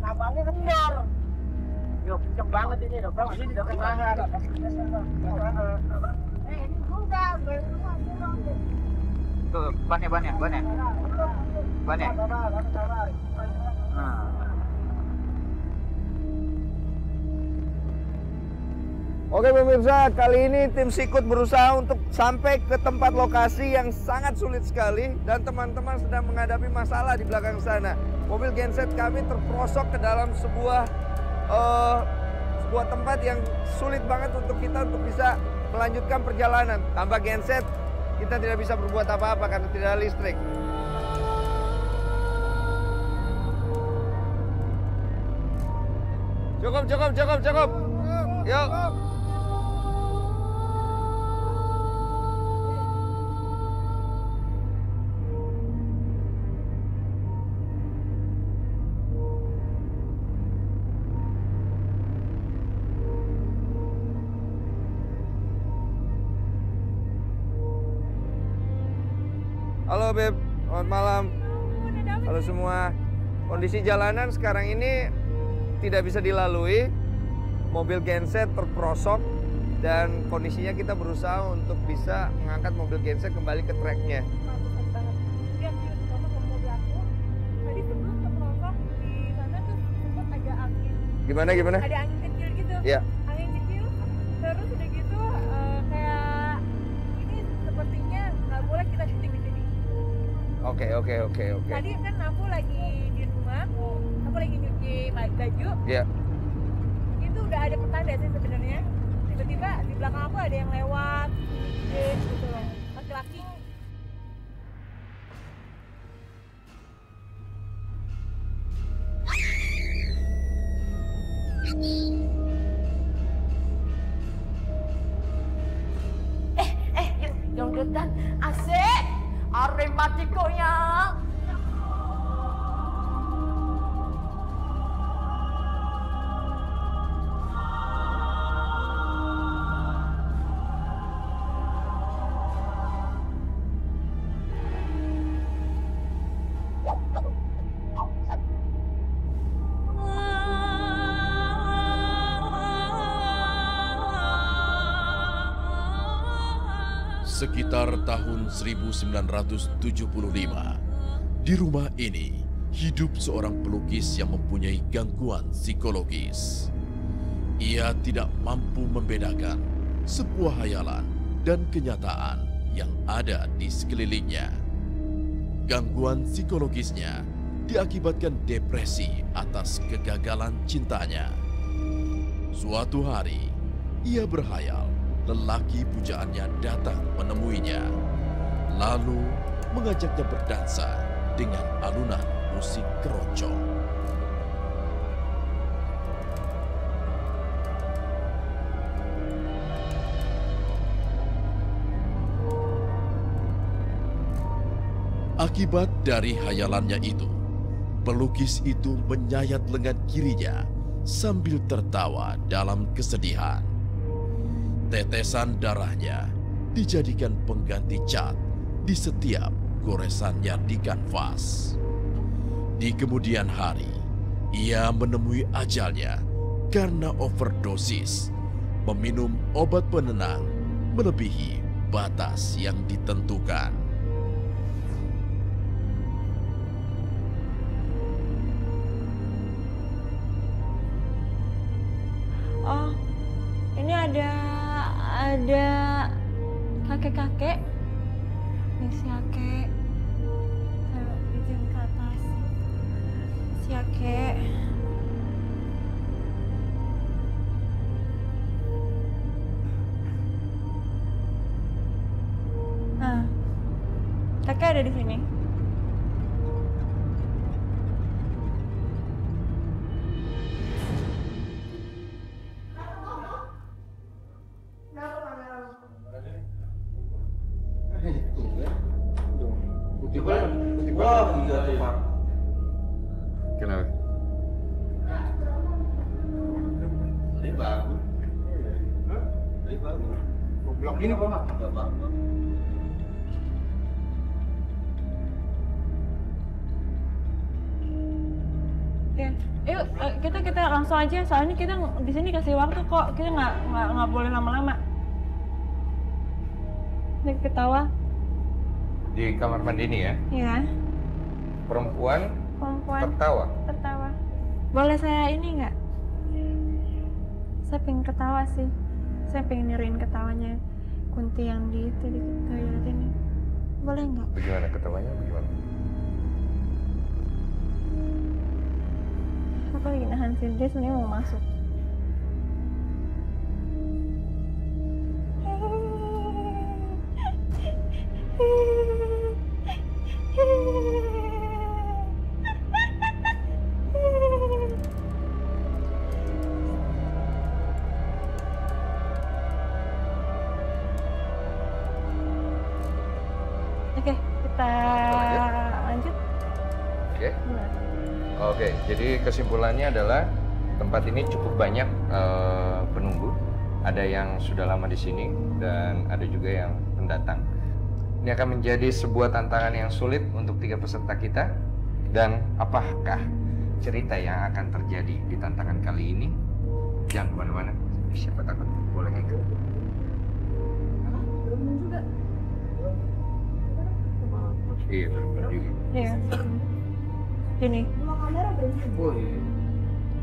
abangnya kendor. Yo, kenceng banget ini, Bang. Ini tidak ketahan. Ini enggak, tuh, bannya. Nah. Oke pemirsa, kali ini tim Sikut berusaha untuk sampai ke tempat lokasi yang sangat sulit sekali dan teman-teman sedang menghadapi masalah di belakang sana. Mobil genset kami terperosok ke dalam sebuah tempat yang sulit banget untuk kita untuk bisa melanjutkan perjalanan. Tanpa genset kita tidak bisa berbuat apa-apa karena tidak ada listrik. Cukup. Yuk. Halo Beb, selamat malam. Halo semua. Kondisi jalanan sekarang ini tidak bisa dilalui. Mobil genset terperosok dan kondisinya kita berusaha untuk bisa mengangkat mobil genset kembali ke tracknya. Tadi sebelum terperosok di sana tuh sempat ada angin. Gimana? Ada angin kecil gitu. Iya. Angin kecil. Terus udah gitu kayak ini sepertinya nggak boleh kita syuting di sini. Oke. Tadi kan aku lagi di rumah, aku lagi nyuci baju. Iya. Itu udah ada petanda sih sebenarnya. Tiba-tiba di belakang aku ada yang lewat, gitu loh, laki-laki. Yang dekat asik, arematikonya. Sekitar tahun 1975, di rumah ini hidup seorang pelukis yang mempunyai gangguan psikologis. Ia tidak mampu membedakan sebuah hayalan dan kenyataan yang ada di sekelilingnya. Gangguan psikologisnya diakibatkan depresi atas kegagalan cintanya. Suatu hari, ia berhayal lelaki pujaannya datang menemuinya, lalu mengajaknya berdansa dengan alunan musik keroncong. Akibat dari hayalannya itu, pelukis itu menyayat lengan kirinya sambil tertawa dalam kesedihan. Tetesan darahnya dijadikan pengganti cat di setiap goresannya di kanvas. Di kemudian hari, ia menemui ajalnya karena overdosis, meminum obat penenang melebihi batas yang ditentukan. Oh, ini ada kakek-kakek. Ini si kakek. Saya izin ke atas. Si kakek. Nah, kakek ada di sini. Wah, iya tuh Pak. Kenapa? Ini bagus. Ini bagus. Blok ini Pak. Enggak Pak. Ya. Yuk, kita langsung aja. Soalnya kita di sini kasih waktu kok. Kita nggak boleh lama-lama. Dia ketawa. Di kamar mandi ini ya? Iya. Perempuan tertawa. Boleh saya ini nggak? Saya pengen ketawa sih. Saya pengen niruin ketawanya Kunti yang di toilet ini. Boleh nggak? Bagaimana ketawanya? Bagaimana? Aku lagi nahan sih, dia sebenarnya mau masuk. Oke, kita lanjut. Oke. Gimana? Oke, jadi kesimpulannya adalah tempat ini cukup banyak penunggu. Ada yang sudah lama di sini dan ada juga yang pendatang. Ini akan menjadi sebuah tantangan yang sulit untuk 3 peserta kita. Dan apakah cerita yang akan terjadi di tantangan kali ini? Jangan kemana-mana. Siapa takut boleh ngikut. Iya, benar juga. Iya. Gini. Oh, iya.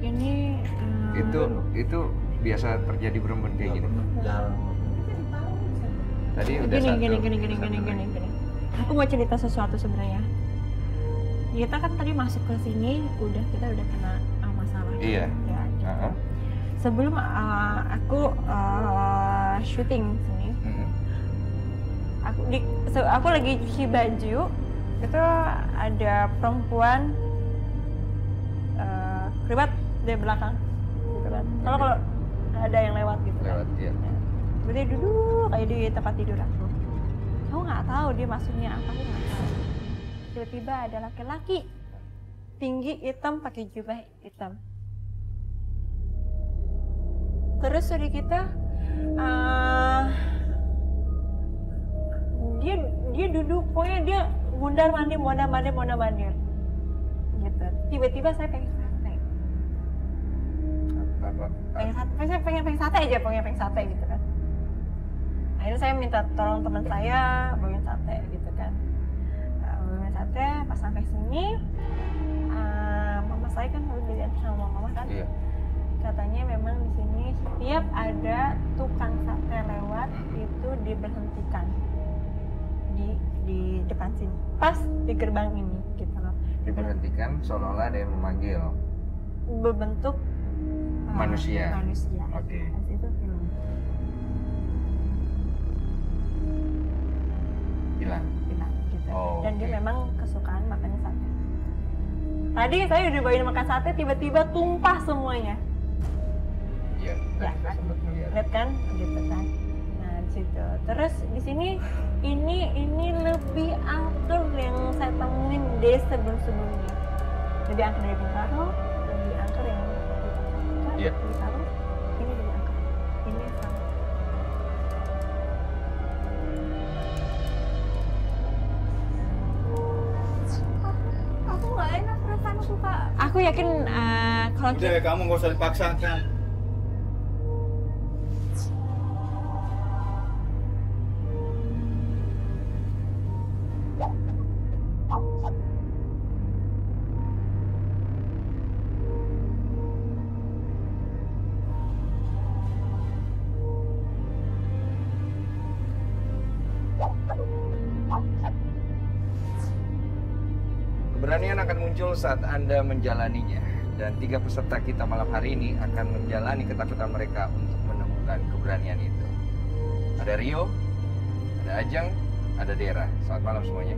Ini Itu biasa terjadi berembun kayak gini. Tadi udah gini. Aku mau cerita sesuatu sebenarnya. Kita kan tadi masuk ke sini, kita udah kena masalah. Iya. Ya, gitu. Uh-huh. Sebelum aku syuting sini, aku lagi cuci baju, itu ada perempuan keribat di belakang, gitu kan. Kalau ada yang lewat gitu. Lewat, iya. Dia duduk kayak di tempat tidur aku. Aku nggak tahu dia maksudnya apa, aku nggak tahu. Tiba-tiba ada laki-laki tinggi hitam pakai jubah hitam. Terus dari kita dia duduk, pokoknya dia mondar mandir gitu. Tiba-tiba saya pengen sate. Pengen sate gitu kan. Akhirnya saya minta tolong teman saya bawain sate gitu kan. Bawain sate, pas sampai sini mama saya kan udah diantar sama mama kan. Iya. Katanya memang di sini setiap ada tukang sate lewat itu diberhentikan di depan sini, pas di gerbang ini gitu loh. Diberhentikan seolah-olah ada yang memanggil. Berbentuk Manusia. Oke. Itu film. Hilang Gitu. Oh, Dan dia oke. memang kesukaan makannya sate. Tadi saya udah bawain makan sate, tiba-tiba tumpah semuanya. Iya, Ya, tadi saya sempat melihat. Lihat kan, gitu kan. Nah di situ. Terus di sini ini lebih angker yang saya temuin dari sebelumnya. Lebih angker dari Bung Karno, lebih angker yang Iya. Bung Karno. Ini lebih angker. Ini sama. Aku nggak enak perasaan aku Kak. Aku yakin kalau Udah, kamu nggak usah dipaksakan. Keberanian akan muncul saat Anda menjalaninya. Dan 3 peserta kita malam hari ini akan menjalani ketakutan mereka untuk menemukan keberanian itu. Ada Rio, ada Ajeng, ada Dera. Selamat malam semuanya.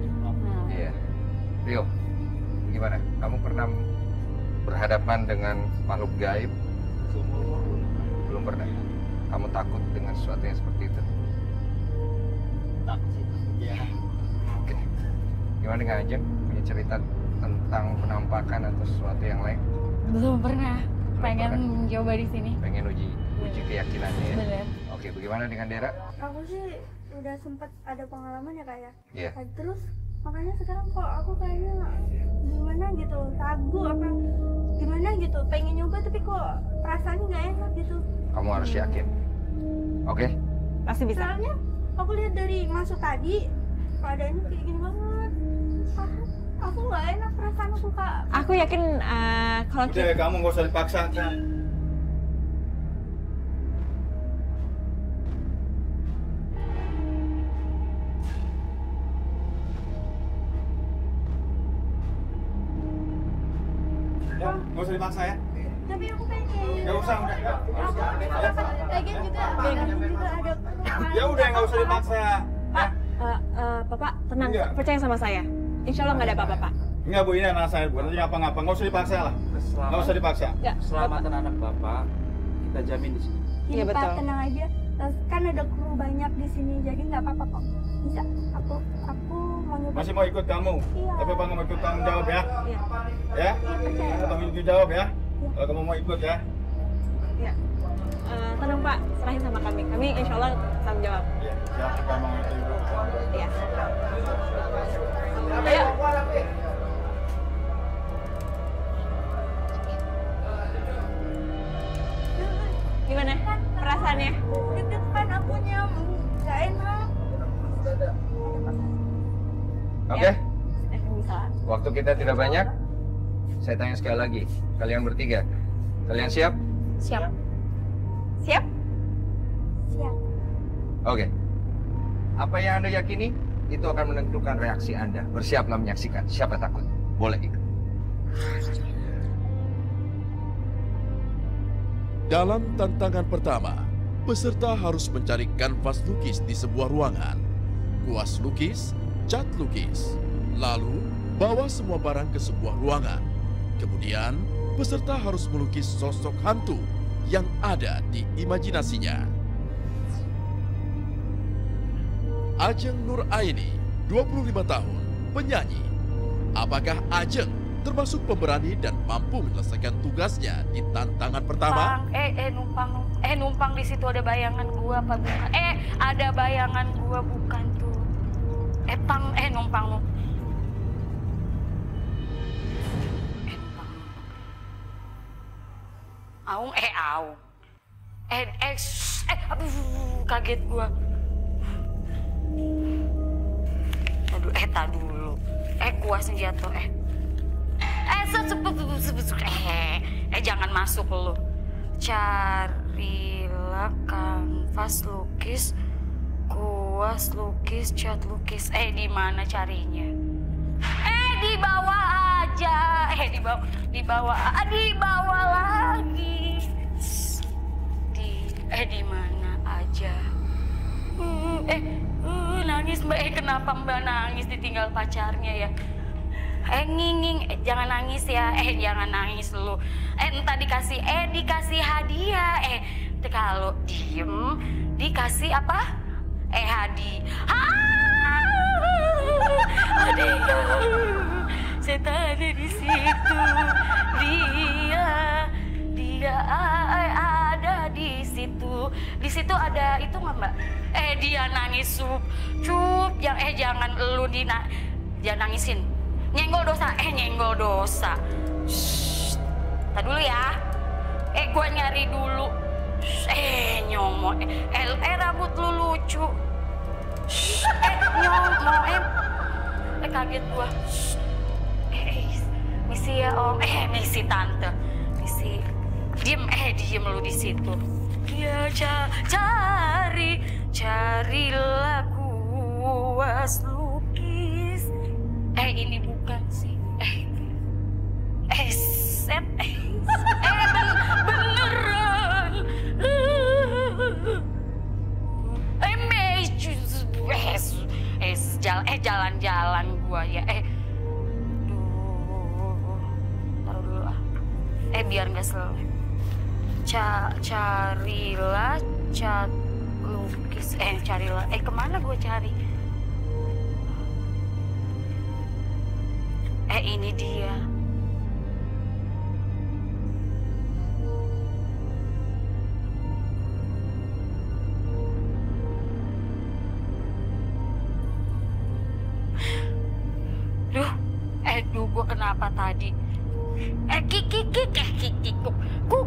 Iya. Rio, gimana? Kamu pernah berhadapan dengan makhluk gaib? Belum pernah. Kamu takut dengan sesuatu yang seperti itu? Takut sih. Ya. Oke. Gimana dengan Ajeng? Punya cerita tentang penampakan atau sesuatu yang lain? Belum pernah. Belum Pengen pernah. mencoba di sini. Pengen uji keyakinannya ya? Bener. Oke, bagaimana dengan Dera? Aku sih udah sempat ada pengalaman ya Kak ya. Iya. Terus makanya sekarang kok aku kayaknya gimana gitu, ragu apa gimana gitu. tapi kok perasaannya nggak enak gitu. Kamu harus yakin. Oke? Pasti bisa. Soalnya aku lihat dari masuk tadi keadaannya kayak gini banget. Aku nggak enak perasaan aku, Kak. Aku yakin kalau Udah, kamu nggak usah dipaksa. Ya, nggak usah dipaksa ya. Tapi aku pengen. Nggak usah, udah. Lagian juga ada. Ya udah, nggak usah dipaksa. Bapak tenang, Enggak. percaya sama saya. Insya Allah nggak ada apa-apa, Pak. Enggak Bu, ini anak saya Bu. Nanti ngapa-ngapa, nggak usah dipaksa lah. Nggak usah dipaksa. Nggak, Keselamatan anak Bapak kita jamin di sini. Iya, Pak, betul. tenang aja. Terus kan ada kru banyak di sini, jadi nggak apa-apa kok. Bisa. Aku mau nyoba. Masih mau ikut kamu? Iya. Tapi Bang mau ikut tanggung jawab ya? Iya. Ya? Iya, percaya. Tanggung jawab ya? Kalau kamu mau ikut ya? Iya. Tenang Pak, serahin sama kami. Kami insya Allah tanggung jawab. Iya. Siapa kamu itu Ibu? Iya. Ayo. Gimana perasaannya? Deg-degan akunya nggak enak. Oke? Bisa. Waktu kita tidak banyak. Saya tanya sekali lagi. Kalian bertiga. Kalian siap? Siap. Siap? Siap. Oke. Apa yang Anda yakini, itu akan menentukan reaksi Anda. Bersiaplah menyaksikan. Siapa takut? Boleh ikut. Dalam tantangan pertama, peserta harus mencari kanvas lukis di sebuah ruangan, kuas lukis, cat lukis, lalu bawa semua barang ke sebuah ruangan. Kemudian, peserta harus melukis sosok hantu yang ada di imajinasinya. Ajeng Nur Aini, 25 tahun, penyanyi. Apakah Ajeng termasuk pemberani dan mampu menyelesaikan tugasnya di tantangan pertama? Numpang di situ ada bayangan gua apa bukan? Ada bayangan gua bukan tuh. Numpang. Aung. Aduh, kaget gua. Aduh, tak dulu. Kuasnya jatuh, jangan masuk lu. Carilah kanvas lukis, kuas lukis, cat lukis. Di mana carinya? Di bawah aja. Di bawah lagi. Di mana aja? Nangis Mbak. Kenapa Mbak nangis ditinggal pacarnya ya? Nginging, jangan nangis ya. Jangan nangis lu. Entah dikasih hadiah. Kalau diem dikasih apa? Hadiah. Setan ada di situ. Dia ada di situ. Di situ ada itu nggak Mbak? Dia nangis cup. Jangan lu jangan nangisin. Nyenggol dosa. Shh. Tar dulu ya. Gua nyari dulu. Nyomo. Rambut lu lucu. Shh. Nyomo. Kaget gua. Misi ya Om. Misi tante. Misi. Diem lu di situ. Ya carilah kuas lukis. Ini bukan sih. Set. Beneran. Jalan-jalan gua ya. Taruh dulu ah. Biar nggak selesai. Carilah cat lukis. Carilah. Kemana gua cari? Ini dia. Duh, gua kenapa tadi? Gua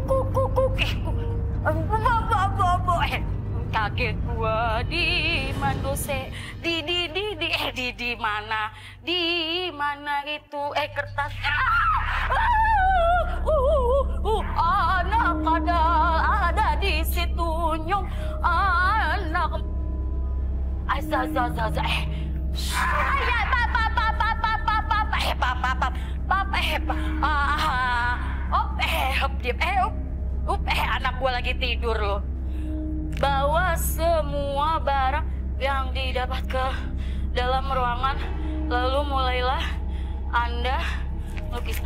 di mana itu kertas. Anak ada di situ nyong. Anak. Anak gua lagi tidur loh. Bawa semua barang yang didapat ke dalam ruangan, lalu mulailah Anda lukis.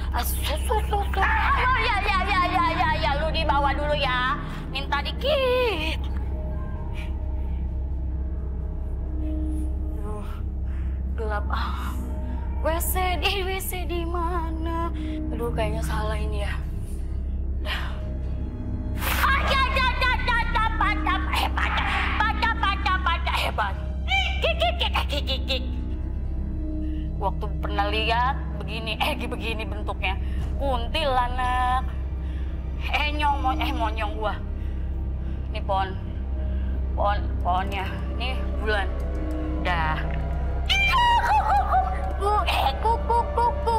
Ya, lu dibawa dulu ya. Minta dikit. Gelap. WC di mana? Aduh, kayaknya salah ini ya. Waktu pernah lihat begini bentuknya, kuntilanak. Monyong gua. Ini pohonnya. Nih bulan. Dah. Kuku.